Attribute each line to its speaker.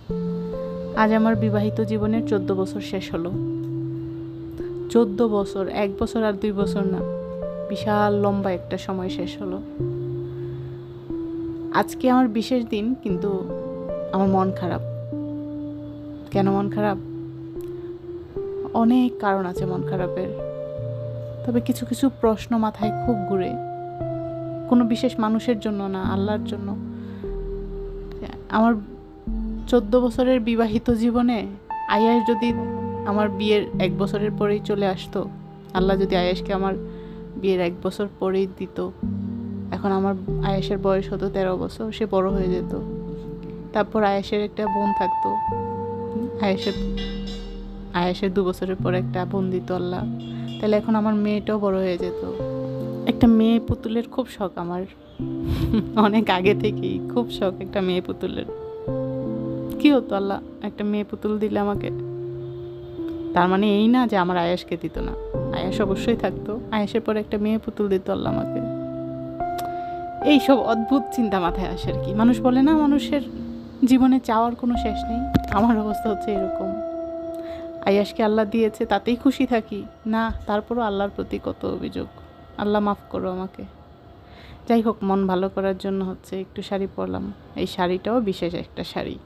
Speaker 1: আজ আমার বিবাহিত জীবনের 14 বছর শেষ হলো। 14 বছর, 1 বছর আর 2 বছর না, বিশাল লম্বা একটা সময় শেষ হলো। আজকে আমার বিশেষ দিন, কিন্তু আমার মন খারাপ। কেন মন খারাপ? অনেক কারণ আছে মন খারাপের, তবে কিছু কিছু প্রশ্ন মাথায় খুব ঘুরে। কোনো বিশেষ মানুষের জন্য না, আল্লাহর জন্য। আমার 14 বছরের বিবাহিত জীবনে আয়াস যদি আমার বিয়ের 1 বছরের পরেই চলে আসতো, আল্লাহ যদি আয়াসকে আমার বিয়ের 1 বছর পরেই দিত, এখন আমার আয়াসের বয়স হতো 13 বছর, সে বড় হয়ে যেত। তারপর আয়াসের একটা বোন থাকতো, আয়াসের 2 বছরের পর একটা বোন দিত আল্লাহ, তাহলে এখন আমার মেয়েটাও বড় হয়ে যেত। একটা মেয়ে পুতুলের খুব শখ আমার, অনেক আগে থেকেই খুব শখ একটা মেয়ে পুতুলের। কি হতো আল্লাহ একটা মেয়ে পুতুল দিলে আমাকে? তার মানে এই না যে আমার আয়াসকে দিত না, আয়াস অবশ্যই থাকতো, আয়াসের পরে একটা মেয়ে পুতুল দিত আল্লাহ আমাকে। এইসব অদ্ভুত চিন্তা মাথায় আসে আর কি। মানুষ বলে না মানুষের জীবনে চাওয়ার কোনো শেষ নেই, আমার অবস্থা হচ্ছে এরকম। আয়াসকে আল্লাহ দিয়েছে তাতেই খুশি থাকি না, তারপরও আল্লাহর প্রতি কত অভিযোগ। আল্লাহ মাফ করো আমাকে। যাই হোক, মন ভালো করার জন্য একটু শাড়ি পরলাম। এই শাড়িটাও বিশেষ একটা শাড়ি।